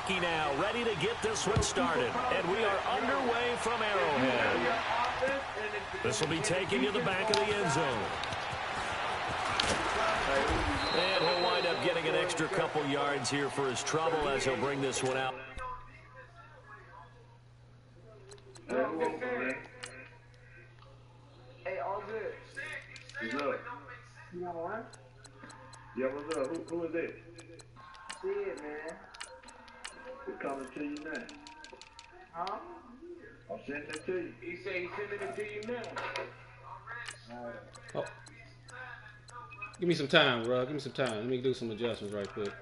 hockey now, ready to get this one started. And we are underway from Arrowhead. This will be taken to the back of the end zone. And he'll wind up getting an extra couple yards here for his trouble as he'll bring this one out. Hey, all good. What's up? You want one? Yeah, what's up? Who is it? Shit, man. We're coming to you now. Huh? I'm sending it to you. He said he's sending it to you now. Oh. Give me some time, bro. Give me some time. Let me do some adjustments right quick.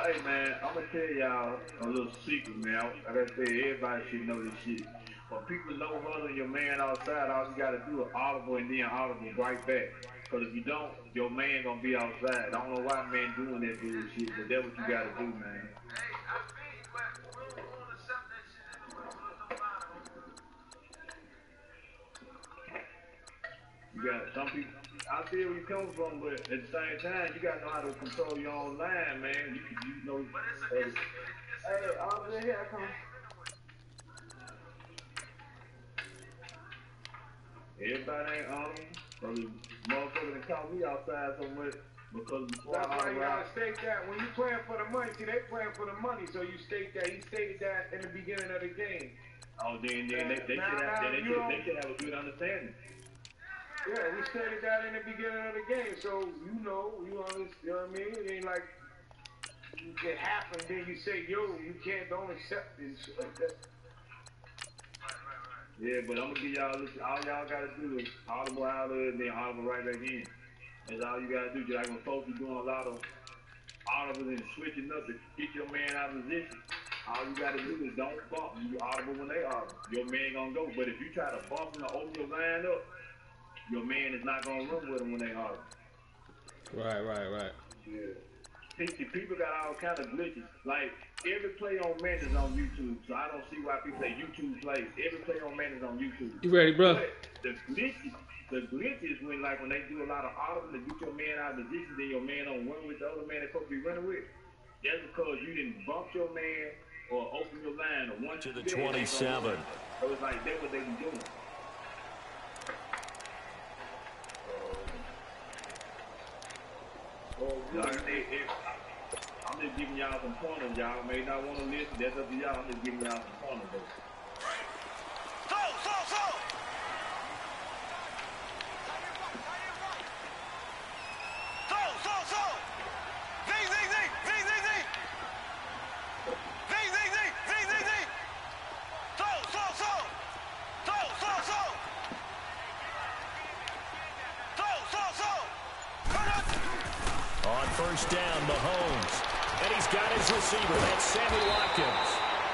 Hey, man, I'm going to tell y'all a little secret, man. Like I said, everybody should know this shit. When people know other than your man outside, all you got to do is audible and then audible right back. Because if you don't, your man going to be outside. I don't know why men doing that bullshit, but that's what you got to do, man. You got some people. I see where you come from, but at the same time, you got to know how to control your own line, man. You know. Hey, all good here, I come. Everybody ain't on them. So the motherfucker that caught me outside so much because before That's why you I gotta state that. When you playing for the money, see, they playing for the money, so you state that. He stated that in the beginning of the game. Oh, then they should have a good understanding. Yeah, we stated that in the beginning of the game, so you know what I mean? It ain't like it happened, then you say, yo, you don't accept this shit like that. Yeah, but I'm gonna give y'all this. All y'all gotta do is audible out of it and then audible right back in. That's all you gotta do. Just like when folks be doing a lot of audible and switching up to get your man out of position. All you gotta do is don't bump. You audible when they audible. Your man gonna go. But if you try to bump him or open your line up, your man is not gonna run with him when they audible. Right. Yeah. People got all kind of glitches. Like, every play on man is on YouTube, so I don't see why people say YouTube plays. Every play on man is on YouTube. You ready, bro? But the glitch is when they do a lot of audible to get your man out of position, then your man don't run with the other man they're supposed to be running with. That's because you didn't bump your man or open your line or one to the 27. So it's like that's what they be doing. I'm just giving y'all some pointers. Y'all may not want to listen. That's up to y'all. I'm just giving y'all some pointers, though. Go! On first down, Mahomes. And he's got his receiver. That's Sammy Watkins.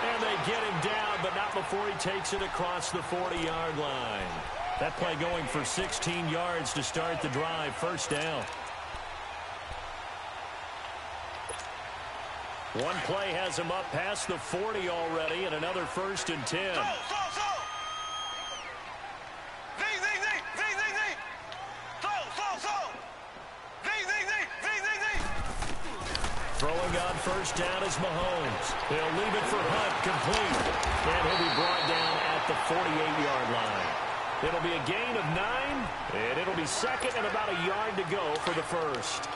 And they get him down, but not before he takes it across the 40-yard line. That play going for 16 yards to start the drive. First down. One play has him up past the 40 already, and another 1st and 10. Throwing on first down is Mahomes. He'll leave it for Hunt, complete. And he'll be brought down at the 48-yard line. It'll be a gain of 9, and it'll be second and about a yard to go for the first.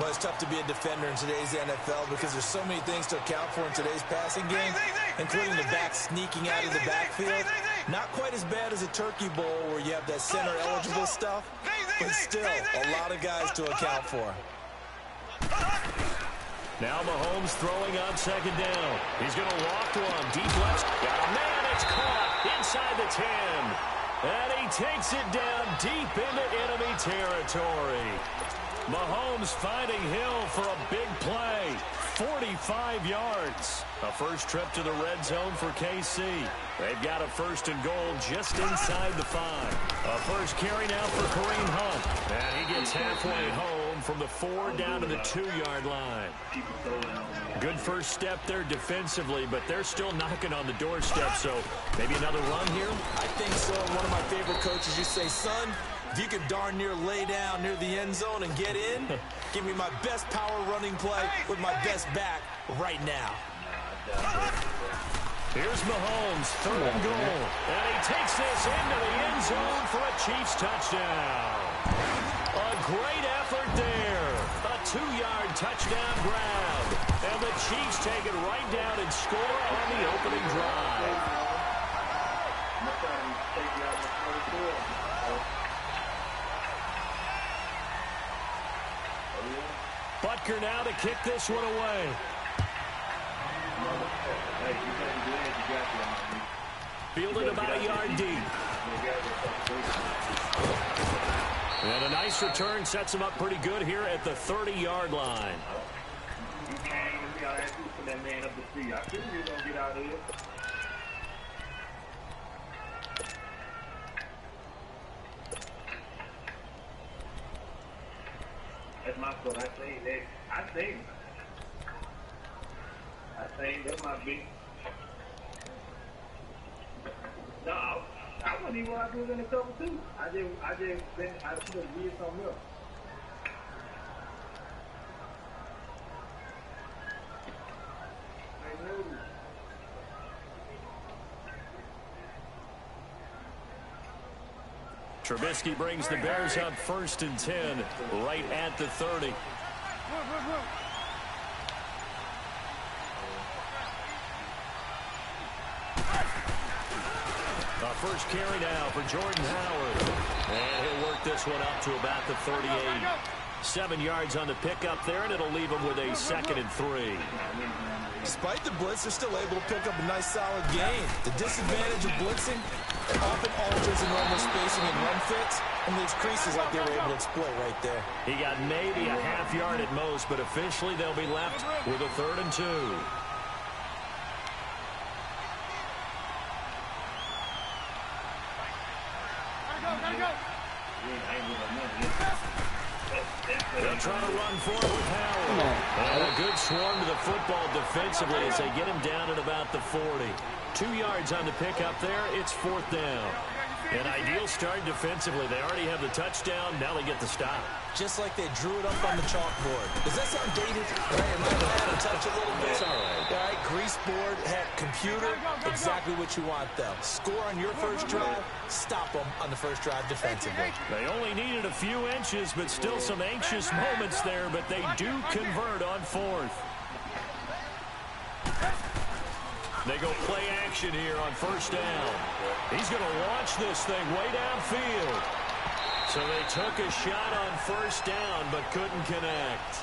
Well, it's tough to be a defender in today's NFL because there's so many things to account for in today's passing game, including the back sneaking out of the backfield. Not quite as bad as a turkey bowl where you have that center-eligible stuff, but still a lot of guys to account for. Now Mahomes throwing on second down. He's going to loft one. Deep left. Got a man. It's caught inside the 10. And he takes it down deep into enemy territory. Mahomes finding Hill for a big play. 45 yards. A first trip to the red zone for KC. They've got a 1st and goal just inside the 5. A first carry now for Kareem Hunt. And he gets halfway home from the 4 down to the 2-yard line. Good first step there defensively, but they're still knocking on the doorstep, so maybe another run here? I think so. One of my favorite coaches, you say, son, If you can darn near lay down near the end zone and get in, give me my best power running play with my best back right now. Here's Mahomes, third and goal. And he takes this into the end zone for a Chiefs touchdown. A great effort there. A 2-yard touchdown grab. And the Chiefs take it right down and score on the opening drive. Butker now to kick this one away. Fielded about a yard deep. And a nice return sets him up pretty good here at the 30-yard line. You can't even put that man up the street. I figured you were going to get out of here. That's my fault. I think that might be. No, I wasn't even what I was in the cover too. I should have did something else. I know. Trubisky brings the Bears up 1st and 10, right at the 30. First carry now for Jordan Howard. And he'll work this one up to about the 38. 7 yards on the pickup there, and it'll leave him with a 2nd and 3. Despite the blitz, they're still able to pick up a nice solid gain. The disadvantage of blitzing, it often alters the normal spacing and run fits and leaves creases like they were able to exploit right there. He got maybe a half yard at most, but officially they'll be left with a 3rd and 2. They'll try to run forward with Howard. And a good swarm to the football defensively as they get him down at about the 40. 2 yards on the pickup there. It's 4th down. An ideal start defensively. They already have the touchdown. Now they get the stop. Just like they drew it up on the chalkboard. Does that sound dated? Right, it might have to touch a little bit. It's all right. All right, grease board, heck, computer, exactly what you want, though. Score on your first drive, stop them on the first drive defensively. They only needed a few inches, but still some anxious moments there, but they do convert on 4th. They go play action here on 1st down. He's going to launch this thing way downfield. So they took a shot on 1st down, but couldn't connect.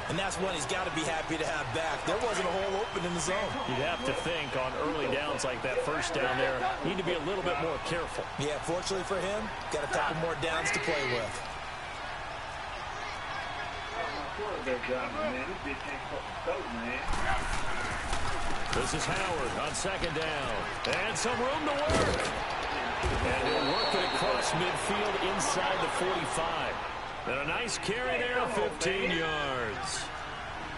And that's one he's got to be happy to have back. There wasn't a hole open in the zone. You'd have to think on early downs like that 1st down there, need to be a little bit more careful. Yeah, fortunately for him, got a couple more downs to play with. This is Howard on 2nd down. And some room to work. And he'll work it across midfield inside the 45. And a nice carry there, 15 yards.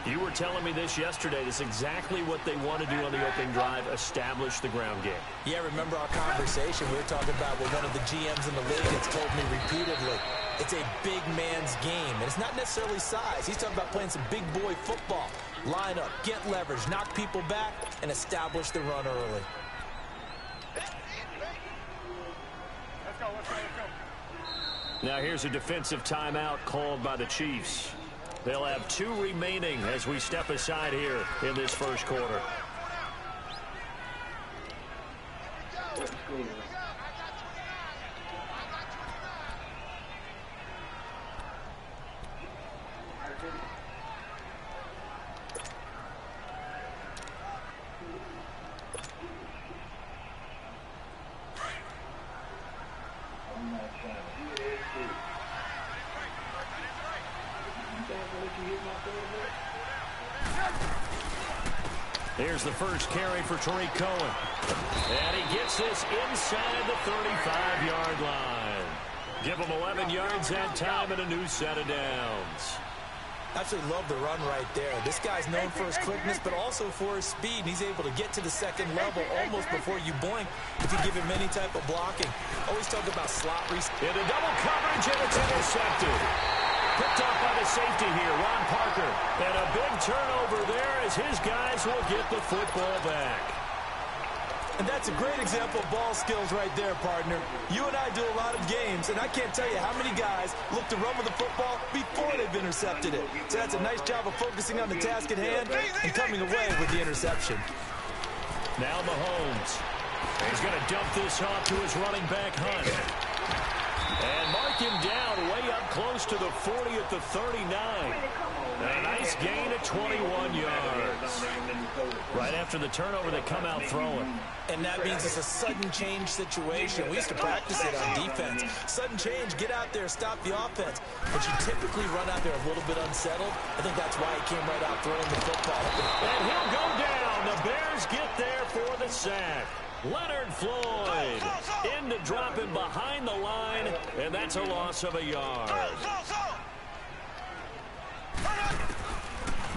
You were telling me this yesterday. This is exactly what they want to do on the opening drive, establish the ground game. Yeah, remember our conversation. We were talking about what one of the GMs in the league has told me repeatedly. It's a big man's game, and it's not necessarily size. He's talking about playing some big boy football. Line up, get leverage, knock people back, and establish the run early. Now here's a defensive timeout called by the Chiefs. They'll have 2 remaining as we step aside here in this 1st quarter. Here's the first carry for Tariq Cohen. And he gets this inside the 35-yard line. Give him 11 yards that time and a new set of downs. Absolutely love the run right there. This guy's known for his quickness, but also for his speed. And he's able to get to the second level almost before you blink if you give him any type of blocking. Always talk about slot reset. Into double coverage, and it's intercepted. Picked off by the safety here, Ron Parker. And a big turnover there as his guys will get the football back. And that's a great example of ball skills right there, partner. You and I do a lot of games, and I can't tell you how many guys look to run with the football before they've intercepted it. So that's a nice job of focusing on the task at hand and coming away with the interception. Now Mahomes. He's going to dump this off to his running back, Hunt. And mark him down way up close to the 40 at the 39. A nice gain of 21 yards. Right after the turnover, they come out throwing. And that means it's a sudden change situation. We used to practice it on defense. Sudden change, get out there, stop the offense. But you typically run out there a little bit unsettled. I think that's why he came right out throwing the football. And he'll go down. The Bears get there for the sack. Leonard Floyd in to drop him behind the line, and that's a loss of a yard.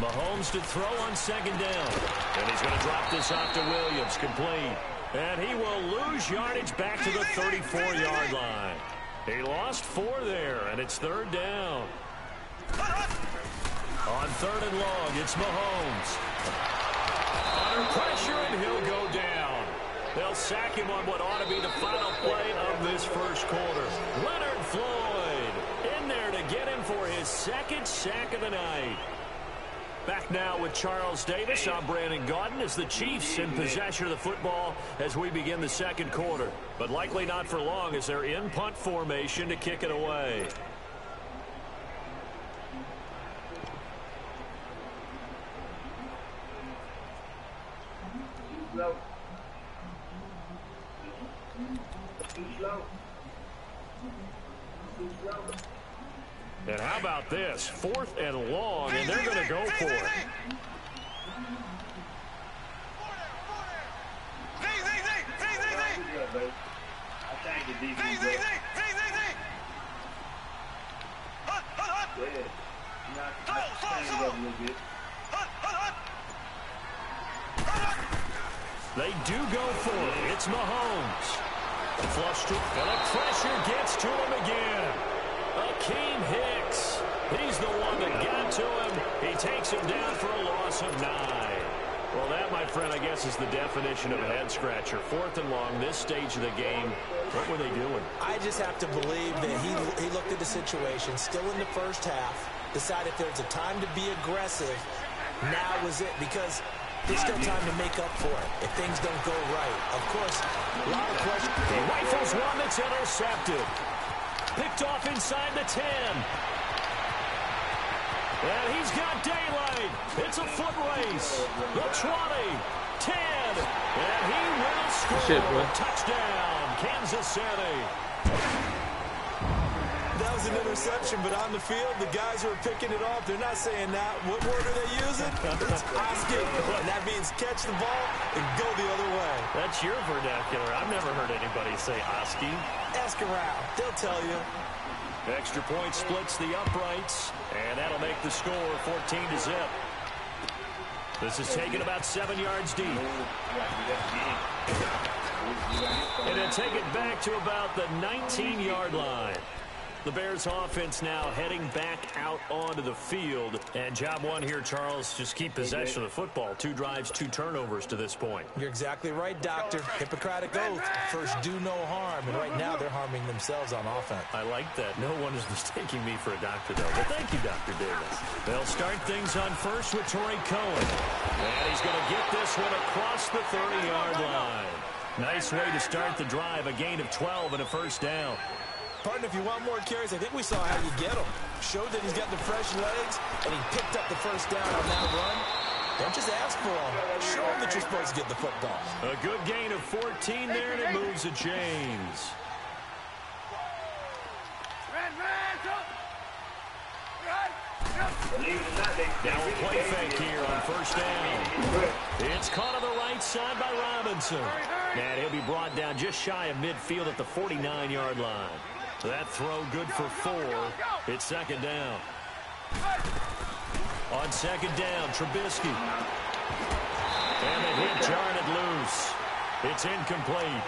Mahomes to throw on second down. And he's going to drop this off to Williams, complete. And he will lose yardage back to the 34-yard line. He lost 4 there, and it's third down. On third and long, it's Mahomes. Under pressure, and he'll go down. They'll sack him on what ought to be the final play of this first quarter. Leonard Floyd in there to get him for his second sack of the night. Back now with Charles Davis. I'm Brandon Gaudin as the Chiefs in possession of the football as we begin the second quarter. But likely not for long as they're in punt formation to kick it away. Slow. Too slow. Too slow. And how about this? 4th and long, and they're going to go for it. They do go for it. It's Mahomes. Flush to, and the pressure gets to him again. Akeem Hicks. He's the one that got to him. He takes him down for a loss of 9. Well, that, my friend, I guess is the definition of a head-scratcher. 4th and long, this stage of the game. What were they doing? I just have to believe that he looked at the situation, still in the first half, decided there's a time to be aggressive. Now was it, because there's still time to make up for it if things don't go right. Of course, a lot of questions. He rifles one that's intercepted. Picked off inside the 10. And he's got daylight. It's a foot race. The 20, 10, and he will score. Touchdown, Kansas City. That was an interception, but on the field, the guys who are picking it off, they're not saying that. What word are they using? It's Oski. And that means catch the ball and go the other way. That's your vernacular. I've never heard anybody say Oski. Ask around. They'll tell you. Extra point splits the uprights, and that'll make the score 14-0. This is taken about 7 yards deep. And it'll take it back to about the 19-yard line. The Bears offense now heading back out onto the field. And job one here, Charles, just keep possession of the football. 2 drives, 2 turnovers to this point. You're exactly right, Doctor. Hippocratic oath. First, do no harm. And right now, they're harming themselves on offense. I like that. No one is mistaking me for a doctor, though. But thank you, Dr. Davis. They'll start things on first with Torrey Cohen. And he's going to get this one across the 30-yard line. Nice way to start the drive. A gain of 12 and a first down. Partner, if you want more carries, I think we saw how you get him. Showed that he's got the fresh legs, and he picked up the first down on that run. Don't just ask for him. Show him that you're supposed to get the football. A good gain of 14 there, and it moves the chains. Now a play fake here on first down. It's caught on the right side by Robinson. And he'll be brought down just shy of midfield at the 49-yard line. That throw good for 4. It's second down. On second down, Trubisky. And the hit jarred loose. It's incomplete.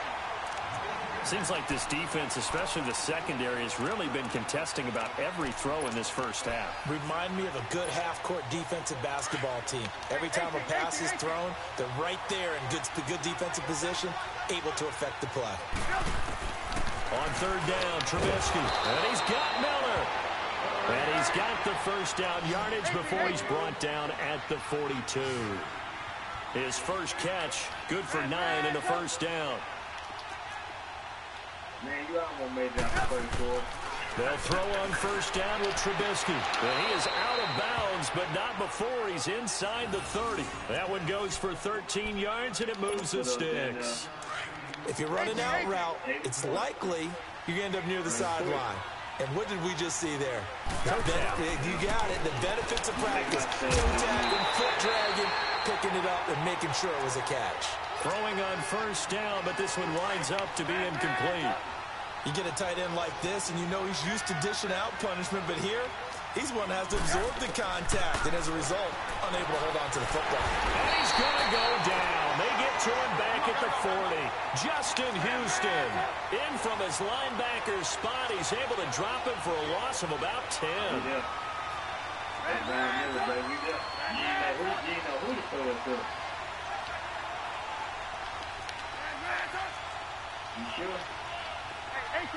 Seems like this defense, especially the secondary, has really been contesting about every throw in this first half. Remind me of a good half-court defensive basketball team. Every time a pass is thrown, they're right there in good defensive position, able to affect the play. On third down, Trubisky. And he's got Miller. And he's got the first down yardage before he's brought down at the 42. His first catch, good for 9 and a first down. Man, you almost made that play for. They'll throw on first down with Trubisky. And he is out of bounds, but not before he's inside the 30. That one goes for 13 yards, and it moves the sticks. If you're running out route, it's likely you're going to end up near the sideline. And what did we just see there? You got it. The benefits of practice. Toe tagging, foot dragging, picking it up, and making sure it was a catch. Throwing on first down, but this one winds up to be incomplete. You get a tight end like this, and you know he's used to dishing out punishment, but here, he's one that has to absorb the contact, and as a result, unable to hold on to the football. And he's going to go down. They get to him back at the 40. Justin Houston, in from his linebacker spot. He's able to drop him for a loss of about 10. Yeah. Hey, man, baby. You know who to throw it to. You sure? Hey, 18.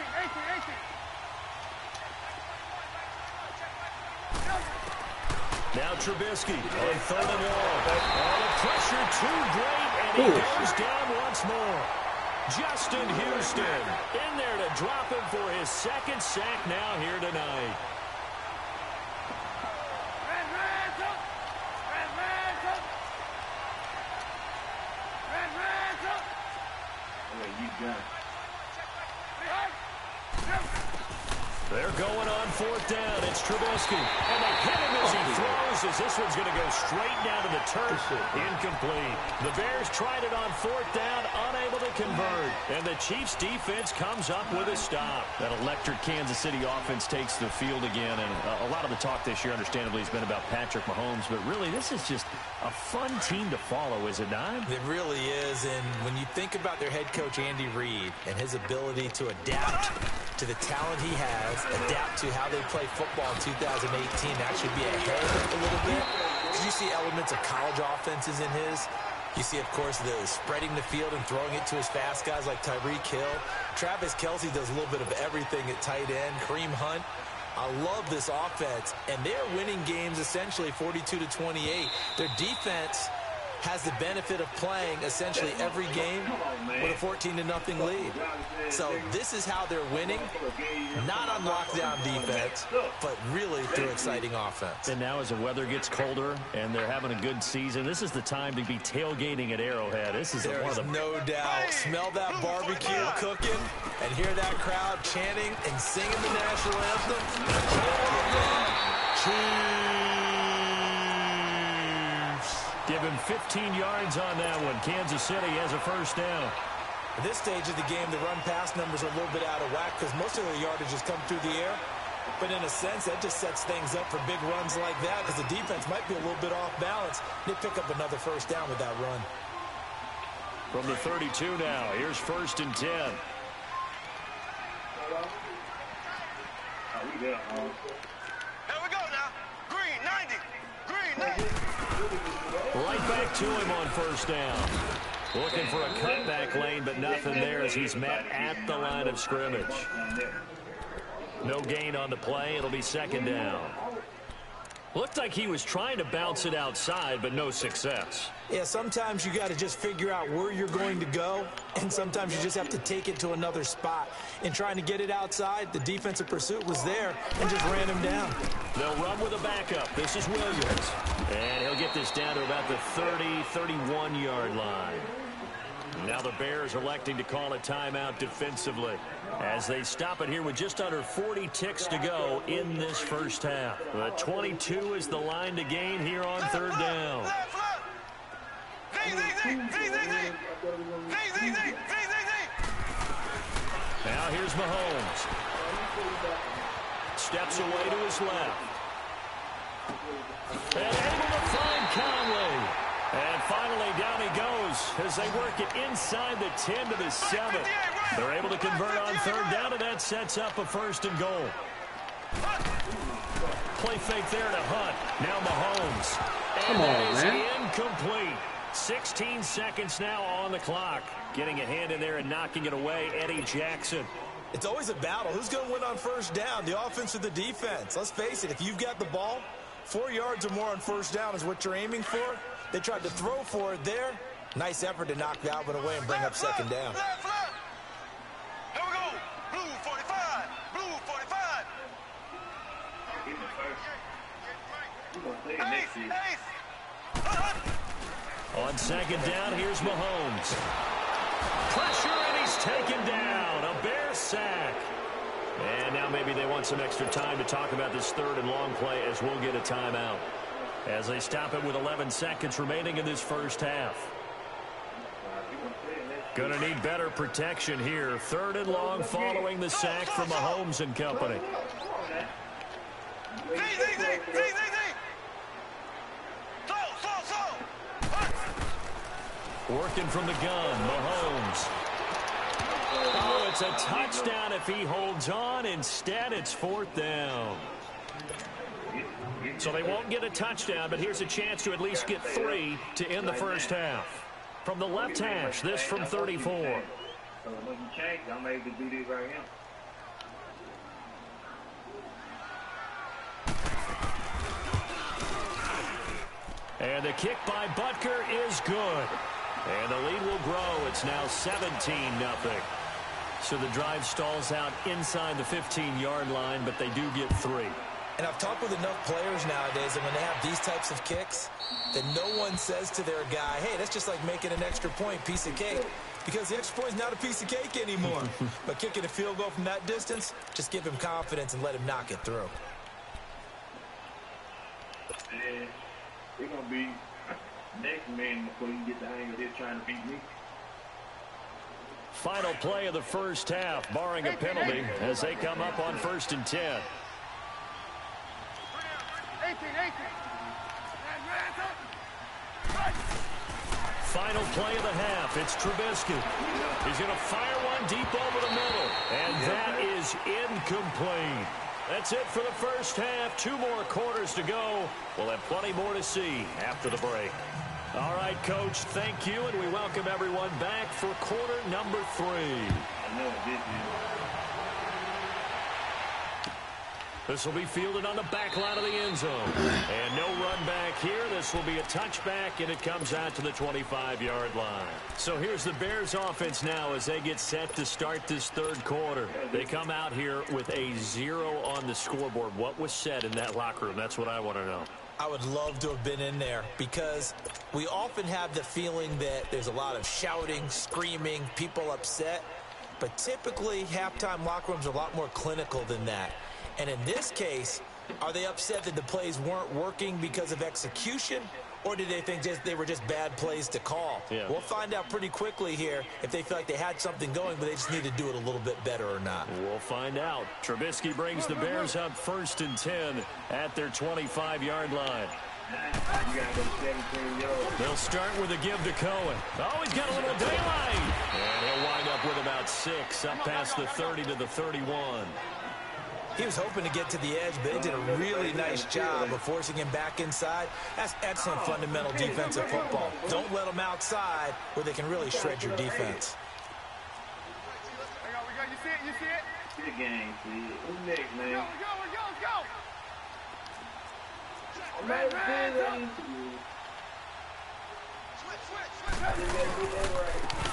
Now Trubisky on third and long. Oh, the pressure too great, and he goes down once more. Justin Houston in there to drop him for his second sack now here tonight. They're going on fourth down. It's Trubisky. And they hit him as he throws, as this one's going to go straight down to the turf. Incomplete. The Bears tried it on fourth down, unable to convert. And the Chiefs' defense comes up with a stop. That electric Kansas City offense takes the field again. And a lot of the talk this year, understandably, has been about Patrick Mahomes. But really, this is just a fun team to follow, is it not? It really is. And when you think about their head coach, Andy Reid, and his ability to adapt to the talent he has, adapt to how they play football in 2018, that should be ahead a little bit. Because you see elements of college offenses in his. You see, of course, the spreading the field and throwing it to his fast guys like Tyreek Hill. Travis Kelce does a little bit of everything at tight end. Kareem Hunt. I love this offense, and they're winning games essentially 42-28. Their defense has the benefit of playing essentially every game with a 14-0 lead. So this is how they're winning, not on lockdown defense, but really through exciting offense. And now as the weather gets colder and they're having a good season, this is the time to be tailgating at Arrowhead. This is There is no doubt. Smell that barbecue cooking and hear that crowd chanting and singing the national anthem. Give him 15 yards on that one. Kansas City has a first down. At this stage of the game, the run-pass numbers are a little bit out of whack because most of the yardage has come through the air. But in a sense, that just sets things up for big runs like that because the defense might be a little bit off balance. They pick up another first down with that run. From the 32 now, here's 1st and 10. Here we go now. Green, 90. Green, 90. Right back to him on first down. Looking for a cutback lane, but nothing there as he's met at the line of scrimmage. No gain on the play. It'll be 2nd down. Looked like he was trying to bounce it outside, but no success. Yeah, sometimes you got to just figure out where you're going to go, and sometimes you just have to take it to another spot. In trying to get it outside, the defensive pursuit was there and just ran him down. They'll run with a backup. This is Williams. And he'll get this down to about the 30, 31-yard line. Now the Bears electing to call a timeout defensively as they stop it here with just under 40 ticks to go in this first half. The 22 is the line to gain here on 3rd down. Now here's Mahomes. Steps away to his left. And able to find Conley. And finally, down he goes as they work it inside the 10 to the 7. They're able to convert on third down, and that sets up a 1st and goal. Play fake there to Hunt. Now Mahomes. Come on, man. Incomplete. 16 seconds now on the clock. Getting a hand in there and knocking it away, Eddie Jackson. It's always a battle. Who's going to win on first down, the offense or the defense? Let's face it, if you've got the ball, 4 yards or more on first down is what you're aiming for. They tried to throw for it there. Nice effort to knock Dalvin away and bring up second down. Here we go. Blue 45. Blue 45. On second down, here's Mahomes. Pressure, and he's taken down. A Bear sack. And now maybe they want some extra time to talk about this 3rd and long play as we'll get a timeout. As they stop it with 11 seconds remaining in this first half. Gonna need better protection here. 3rd and long following the sack from Mahomes and company. Working from the gun, Mahomes. Oh, it's a touchdown if he holds on. Instead, it's 4th down. So they won't get a touchdown, but here's a chance to at least get 3 to end the first half. From the left hash, this from 34. I'm able to do this right now. And the kick by Butker is good. And the lead will grow. It's now 17-0. So the drive stalls out inside the 15-yard line, but they do get 3. And I've talked with enough players nowadays that when they have these types of kicks, that no one says to their guy, hey, that's just like making an extra point, piece of cake. Because the extra point is not a piece of cake anymore. But kicking a field goal from that distance, just give him confidence and let him knock it through. And we're going to be next man before you get the hang of this trying to beat me. Final play of the first half, barring a penalty, as they come up on 1st and 10. 18. Final play of the half. It's Trubisky. He's going to fire one deep over the middle. And that is incomplete. That's it for the first half. 2 more quarters to go. We'll have plenty more to see after the break. All right, Coach, thank you, and we welcome everyone back for quarter number 3. This will be fielded on the back line of the end zone. And no run back here. This will be a touchback, and it comes out to the 25-yard line. So here's the Bears offense now as they get set to start this 3rd quarter. They come out here with a 0 on the scoreboard. What was said in that locker room? That's what I want to know. I would love to have been in there because we often have the feeling that there's a lot of shouting, screaming, people upset. But typically, halftime locker rooms are a lot more clinical than that. And in this case, are they upset that the plays weren't working because of execution, or did they think they were just bad plays to call? Yeah. We'll find out pretty quickly here if they feel like they had something going, but they just need to do it a little bit better or not. We'll find out. Trubisky brings the Bears up 1st and 10 at their 25-yard line. They'll start with a give to Cohen. Oh, he's got a little daylight. And he'll wind up with about 6 up past the 30 to the 31. He was hoping to get to the edge, but they did a really nice job of forcing him back inside. That's excellent fundamental defensive football. Don't let them outside where they can really shred your defense. You see it? Good game, see it. Who's next, man? Let's go.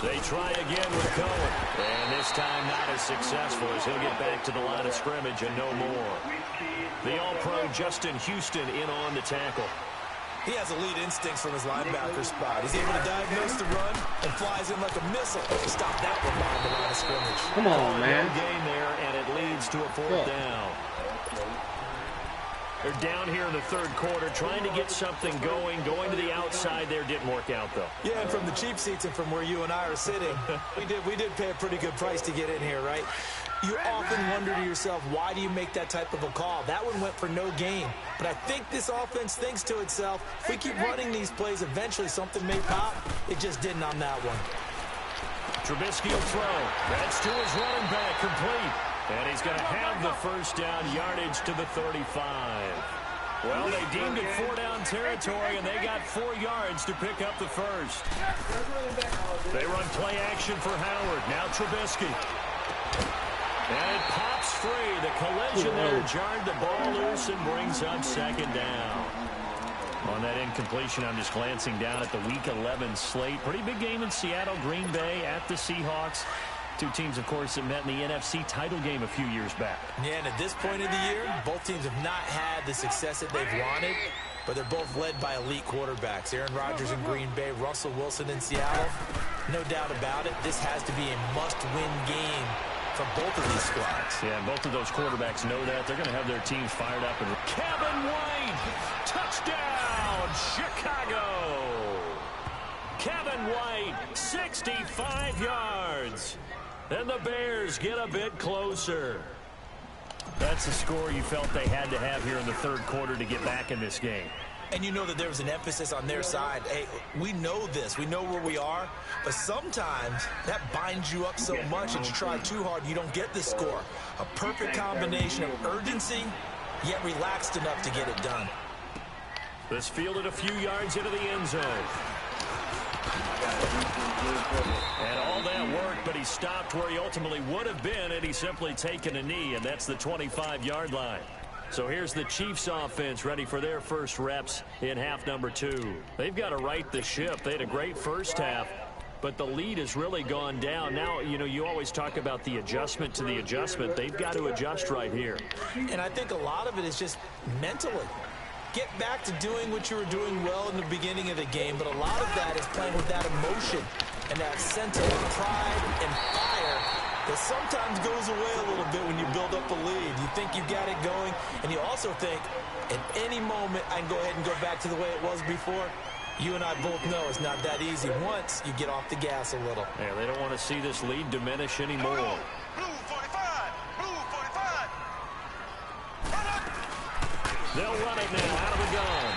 They try again with Cohen. And this time not as successful as he'll get back to the line of scrimmage and no more. The All-Pro Justin Houston in on the tackle. He has elite instincts from his linebacker spot. He's able to diagnose the run and flies in like a missile to stop that one behind the line of scrimmage. Come on, man. No gain there, and it leads to a 4th down. They're down here in the 3rd quarter, trying to get something going to the outside there. Didn't work out, though. Yeah, and from the cheap seats and from where you and I are sitting, we did pay a pretty good price to get in here, right? You often wonder to yourself, why do you make that type of a call? That one went for no gain. But I think this offense thinks to itself, if we keep running these plays, eventually something may pop. It just didn't on that one. Trubisky will throw. That's to his running back, complete. And he's going to have the first down, yardage to the 35. Well, they deemed it 4-down territory, and they got 4 yards to pick up the first. They run play action for Howard. Now Trubisky. And it pops free. The collision there jarred the ball loose and brings up second down. On that incompletion, I'm just glancing down at the Week 11 slate. Pretty big game in Seattle, Green Bay at the Seahawks. Two teams, of course, that met in the NFC title game a few years back. Yeah, and at this point of the year, both teams have not had the success that they've wanted, but they're both led by elite quarterbacks. Aaron Rodgers in Green Bay, Russell Wilson in Seattle. No doubt about it, this has to be a must-win game for both of these squads. Yeah, and both of those quarterbacks know that. They're going to have their teams fired up. And Kevin White, touchdown, Chicago. Kevin White, 65 yards. And the Bears get a bit closer. That's the score you felt they had to have here in the third quarter to get back in this game. And you know that there was an emphasis on their side. Hey, we know this. We know where we are. But sometimes that binds you up so much that you try too hard, you don't get the score. A perfect combination of urgency, yet relaxed enough to get it done. This fielded a few yards into the end zone. And all that worked, but he stopped where he ultimately would have been had he simply taken a knee, and that's the 25-yard line. So here's the Chiefs offense ready for their first reps in half number 2. They've got to right the ship. They had a great first half, but the lead has really gone down. Now, you know, you always talk about the adjustment to the adjustment. They've got to adjust right here. And I think a lot of it is just mentally. Get back to doing what you were doing well in the beginning of the game, but a lot of that is playing with that emotion and that sense of pride and fire that sometimes goes away a little bit when you build up a lead. You think you got it going, and you also think, at any moment, I can go ahead and go back to the way it was before. You and I both know it's not that easy once you get off the gas a little. Yeah, they don't want to see this lead diminish anymore. Blue 45. Blue 45. They'll run it now out of the gun.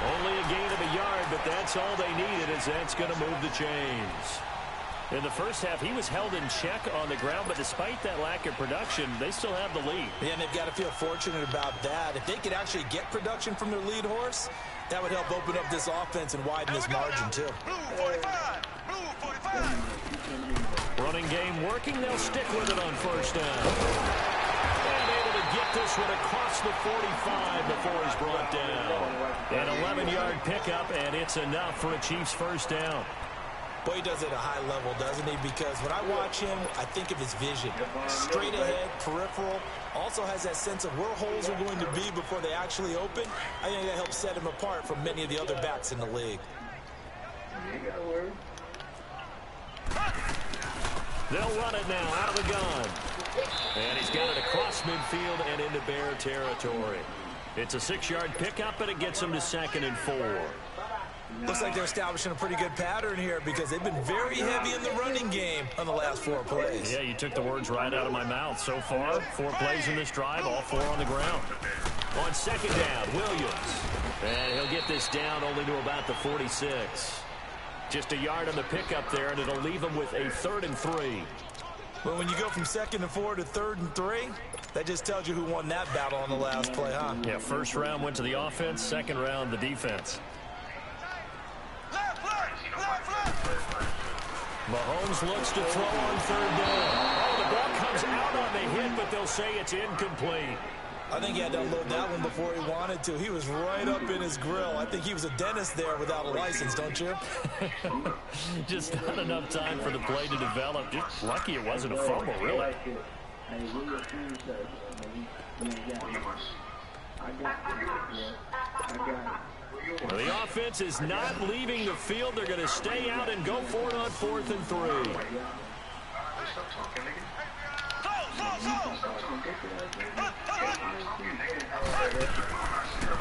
Only a gain of a yard, but that's all they needed, as that's going to move the chains. In the first half, he was held in check on the ground, but despite that lack of production, they still have the lead. Yeah, and they've got to feel fortunate about that. If they could actually get production from their lead horse, that would help open up this offense and widen this margin, too. Blue 45. Blue 45. Running game working. They'll stick with it on first down. And able to get this one across the 45 before he's brought down. An 11-yard pickup, and it's enough for a Chiefs first down. Boy, he does it at a high level, doesn't he? Because when I watch him, I think of his vision. Straight ahead, peripheral. Also has that sense of where holes are going to be before they actually open. I think that helps set him apart from many of the other backs in the league. They'll run it now out of the gun. And he's got it across midfield and into Bear territory. It's a 6-yard pickup, and it gets him to 2nd and 4. Looks like they're establishing a pretty good pattern here because they've been very heavy in the running game on the last 4 plays. Yeah, you took the words right out of my mouth. So far, 4 plays in this drive, all 4 on the ground. On 2nd down, Williams. And he'll get this down only to about the 46. Just a yard on the pickup there, and it'll leave him with a 3rd and 3. But when you go from 2nd and 4 to 3rd and 3, that just tells you who won that battle on the last play, huh? Yeah, first round went to the offense, second round the defense. Mahomes looks to throw on 3rd down. Oh, the ball comes out on the hit, but they'll say it's incomplete. I think he had to unload that one before he wanted to. He was right up in his grill. I think he was a dentist there without a license, don't you? Just not enough time for the play to develop. Just lucky it wasn't a fumble, really. Well, the offense is not leaving the field. They're going to stay out and go for it on 4th and 3.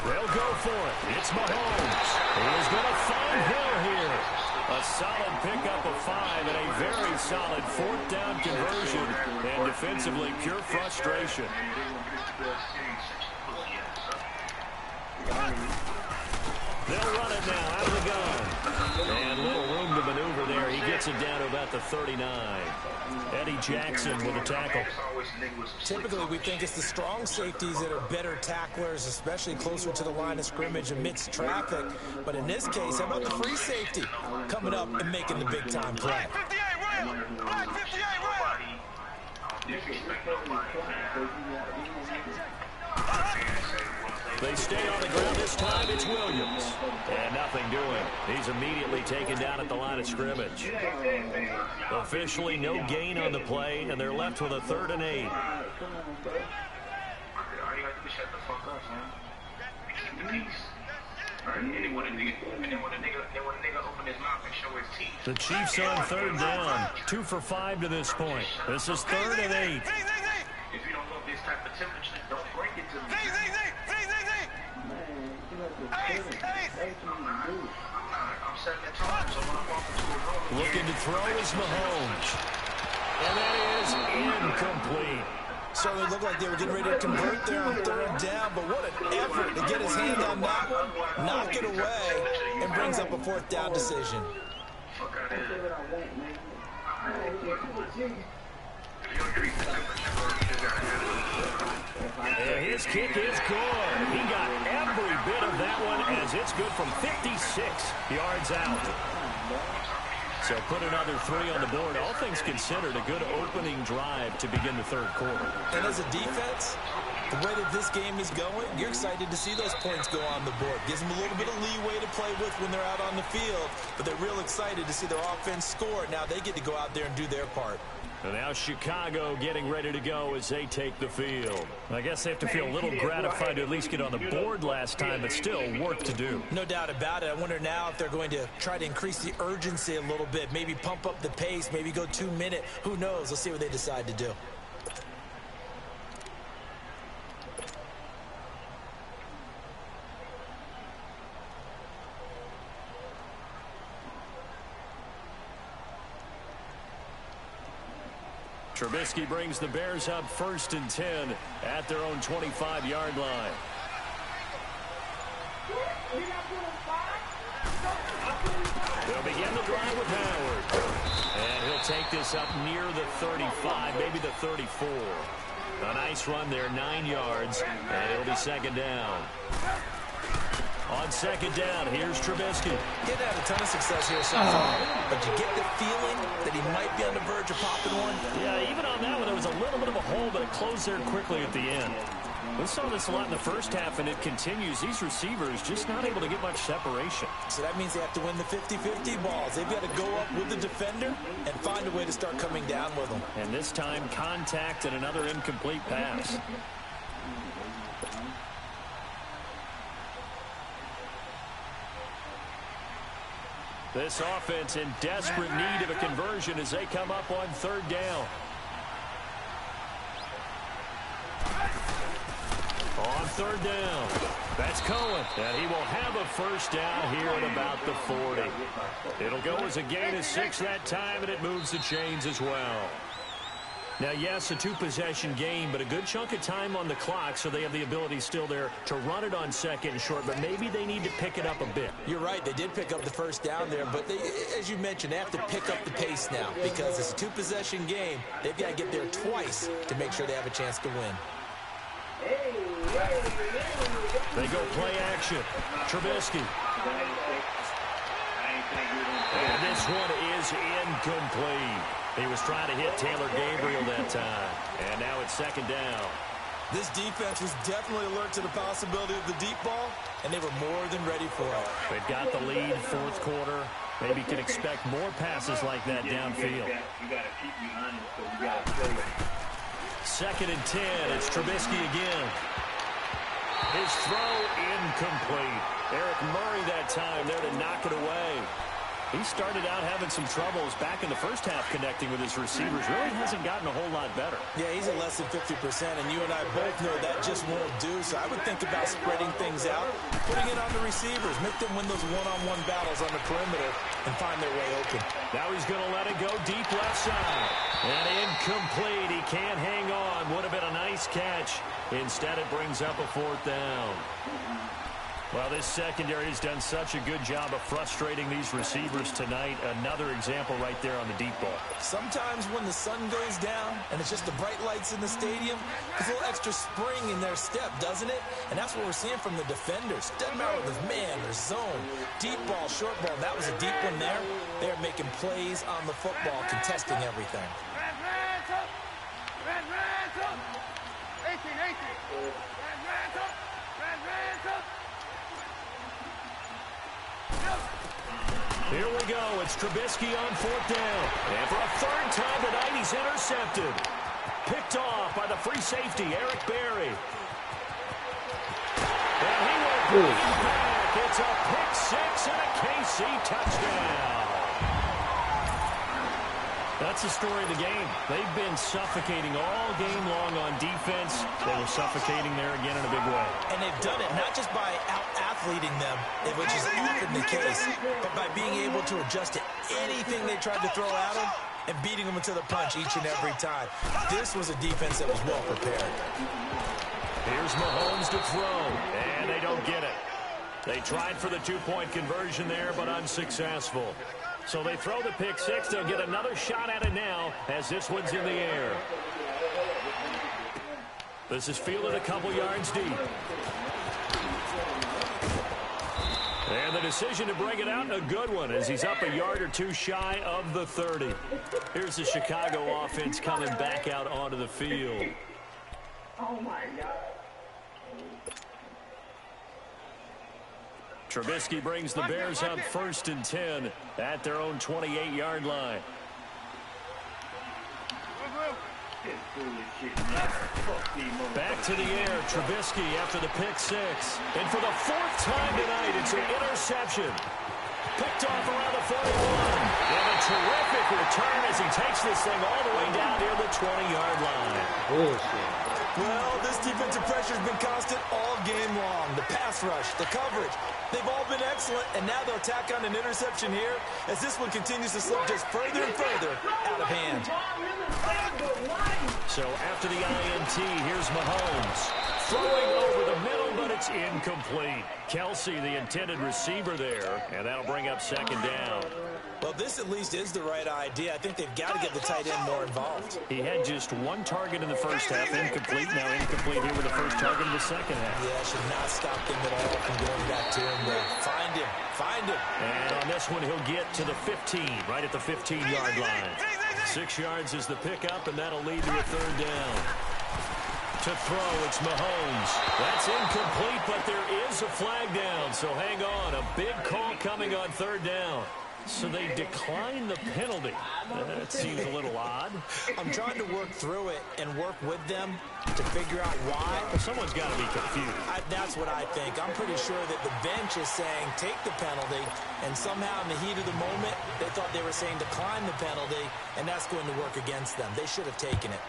They'll go for it. It's Mahomes. He is going to find Hill here. A solid pickup of 5 and a very solid fourth down conversion. And defensively, pure frustration. They'll run it now out of the gun. And little room to maneuver there. He gets it down to about the 39. Eddie Jackson with a tackle. Typically, we think it's the strong safeties that are better tacklers, especially closer to the line of scrimmage amidst traffic. But in this case, how about the free safety coming up and making the big-time play? They stay on the ground this time. It's Williams. And nothing doing. He's immediately taken down at the line of scrimmage. Officially no gain on the play, and they're left with a 3rd and 8. The Chiefs on 3rd down. 2 for 5 to this point. This is 3rd and 8. If you don't love this type of temperature, don't break it to me. I'm setting the time, so when I'm walking to a room. Looking to throw is Mahomes. And that is incomplete. Certainly looked like they were getting ready to convert there on 3rd down, but what an effort to get his hand on that one, knock it away, and brings up a 4th down decision. And his kick is good. He got every bit of that one as it's good from 56 yards out. So put another 3 on the board. All things considered, a good opening drive to begin the 3rd quarter. And as a defense, the way that this game is going, you're excited to see those points go on the board. Gives them a little bit of leeway to play with when they're out on the field, but they're real excited to see their offense score. Now they get to go out there and do their part. And now Chicago getting ready to go as they take the field. I guess they have to feel a little gratified to at least get on the board last time, but still work to do. No doubt about it. I wonder now if they're going to try to increase the urgency a little bit, maybe pump up the pace, maybe go 2-minute. Who knows? Let's see what they decide to do. Trubisky brings the Bears up 1st and 10 at their own 25-yard line. They'll begin the drive with Howard. And he'll take this up near the 35, maybe the 34. A nice run there, 9 yards, and it'll be 2nd down. On 2nd down, here's Trubisky. He didn't have a ton of success here so far, but you get the feeling that he might be on the verge of popping one. Yeah, even on that one, there was a little bit of a hole, but it closed there quickly at the end. We saw this a lot in the first half, and it continues. These receivers just not able to get much separation. So that means they have to win the 50-50 balls. They've got to go up with the defender and find a way to start coming down with them. And this time, contact and another incomplete pass. This offense in desperate need of a conversion as they come up on 3rd down. On 3rd down, that's Cohen, and he will have a 1st down here at about the 40. It'll go as a gain of 6 that time, and it moves the chains as well. Now, yes, a 2-possession game, but a good chunk of time on the clock, so they have the ability still there to run it on 2nd and short, but maybe they need to pick it up a bit. You're right. They did pick up the 1st down there, but they, as you mentioned, they have to pick up the pace now because it's a 2-possession game. They've got to get there twice to make sure they have a chance to win. They go play action. Trubisky. And this one is incomplete. He was trying to hit Taylor Gabriel that time. And now it's 2nd down. This defense was definitely alert to the possibility of the deep ball, and they were more than ready for it. They've got the lead, 4th quarter. Maybe can expect more passes like that downfield. You got to keep me honest, so you got to play. 2nd and 10. It's Trubisky again. His throw incomplete. Eric Murray that time there to knock it away. He started out having some troubles back in the first half connecting with his receivers. Really hasn't gotten a whole lot better. Yeah, he's at less than 50%, and you and I both know that just won't do. So I would think about spreading things out, putting it on the receivers, make them win those one-on-one battles on the perimeter and find their way open. Now he's going to let it go deep left side. And incomplete. He can't hang on. Would have been a nice catch. Instead, it brings up a 4th down. Well, this secondary has done such a good job of frustrating these receivers tonight. Another example right there on the deep ball. Sometimes when the sun goes down and it's just the bright lights in the stadium, there's a little extra spring in their step, doesn't it? And that's what we're seeing from the defenders. Doesn't matter whether it's man or zone, deep ball, short ball. That was a deep one there. They're making plays on the football, contesting everything. Here we go. It's Trubisky on 4th down. And for a 3rd time tonight, he's intercepted. Picked off by the free safety, Eric Berry. And he will bring it back. It's a pick 6 and a KC touchdown. That's the story of the game. They've been suffocating all game long on defense. They were suffocating there again in a big way. And they've done it not just by out-athleting them, which is often the case, but by being able to adjust to anything they tried to throw at them and beating them into the punch each and every time. This was a defense that was well prepared. Here's Mahomes to throw, and they don't get it. They tried for the 2-point conversion there, but unsuccessful. So they throw the pick 6. They'll get another shot at it now as this one's in the air. This is fielded a couple yards deep. And the decision to bring it out, a good one, as he's up a yard or two shy of the 30. Here's the Chicago offense coming back out onto the field. Oh, my God. Trubisky brings the Bears up 1st and 10 at their own 28-yard line. Back to the air, Trubisky after the pick 6. And for the 4th time tonight, it's an interception. Picked off around the 41. And a terrific return as he takes this thing all the way down near the 20-yard line. Bullshit. Well, this defensive pressure has been constant all game long. The pass rush, the coverage, they've all been excellent, and now they'll tack on an interception here as this one continues to slip just further and further out of hand. So after the INT, here's Mahomes. Throwing over the middle, but it's incomplete. Kelsey, the intended receiver there, and that'll bring up 2nd down. Well, this at least is the right idea. I think they've got to get the tight end more involved. He had just 1 target in the first half, incomplete. Now incomplete here with the first target in the second half. Yeah, should not stop them at all from going back to him. Find him. Find him. And on this one, he'll get to the 15, right at the 15-yard line. 6 yards is the pickup, and that'll lead to a 3rd down. To throw, it's Mahomes. That's incomplete, but there is a flag down, so hang on. A big call coming on 3rd down. So they decline the penalty. That seems a little odd. I'm trying to work through it and work with them to figure out why. Well, someone's got to be confused. That's what I think. I'm pretty sure that the bench is saying take the penalty, and somehow in the heat of the moment, they thought they were saying decline the penalty, and that's going to work against them. They should have taken it.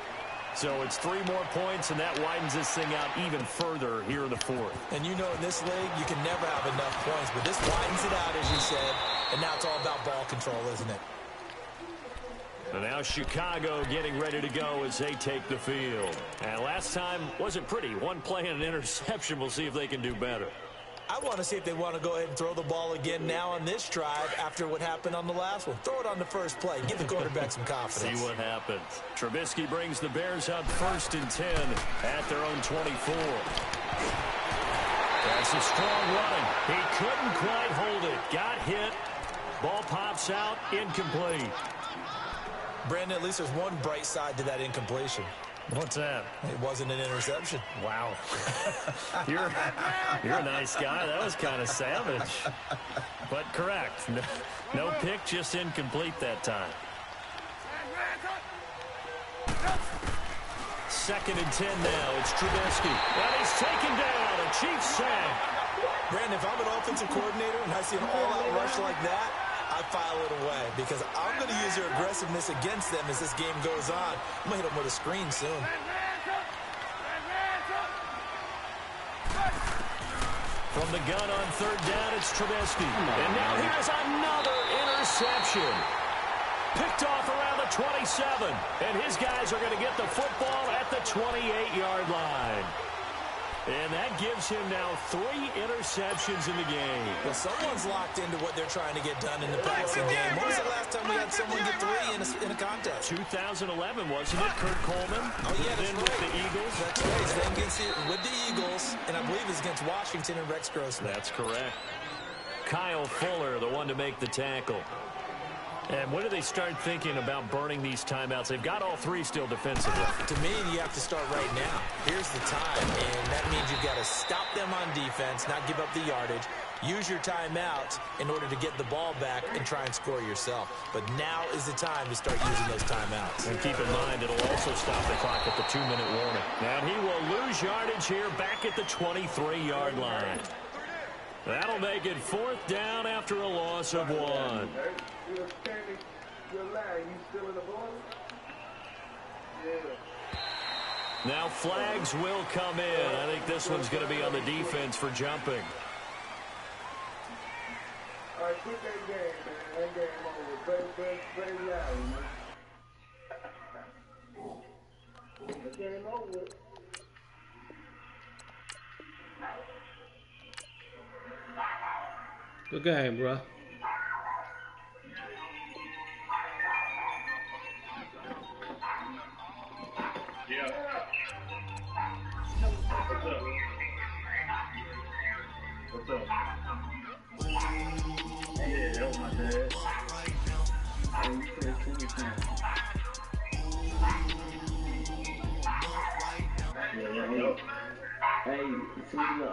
So it's 3 more points, and that widens this thing out even further here in the 4th. And you know in this league, you can never have enough points, but this widens it out, as you said, and now it's all about ball control, isn't it? And now Chicago getting ready to go as they take the field. And last time wasn't pretty. 1 play and an interception. We'll see if they can do better. I want to see if they want to go ahead and throw the ball again now on this drive after what happened on the last one. Throw it on the first play. Give the quarterback some confidence. See what happens. Trubisky brings the Bears up 1st and 10 at their own 24. That's a strong run. He couldn't quite hold it. Got hit. Ball pops out. Incomplete. Brandon, at least there's one bright side to that incompletion. What's that? It wasn't an interception. Wow. You're a nice guy. That was kind of savage. But correct. No pick, just incomplete that time. 2nd and 10 now. It's Trubisky. And he's taken down. A Chiefs sack. Brandon, if I'm an offensive coordinator and I see an all-out rush like that, I file it away because I'm going to use their aggressiveness against them as this game goes on. I'm going to hit them with a screen soon. From the gun on third down, it's Trubisky. And now here's another interception. Picked off around the 27. And his guys are going to get the football at the 28-yard line. And that gives him now 3 interceptions in the game. Well, someone's locked into what they're trying to get done in the passing game. When was the last time we had someone get 3 in a contest? 2011, wasn't it? Kurt Coleman. Oh, yeah, that's then right. with the Eagles. That's right. Then with the Eagles, and I believe it's against Washington and Rex Grossman. That's correct. Kyle Fuller, the one to make the tackle. And when do they start thinking about burning these timeouts? They've got all 3 still defensively. To me, you have to start right now. Here's the time, and that means you've got to stop them on defense, not give up the yardage. Use your timeouts in order to get the ball back and try and score yourself. But now is the time to start using those timeouts. And keep in mind, it'll also stop the clock at the 2-minute warning. And he will lose yardage here back at the 23-yard line. That'll make it 4th down after a loss of 1. Now flags will come in. I think this one's going to be on the defense for jumping. All right, quit that game, man. That game over. Play loud, man. The game over. Good game, bro. Yeah. What's up? Yeah, that was my dad. Hey, see the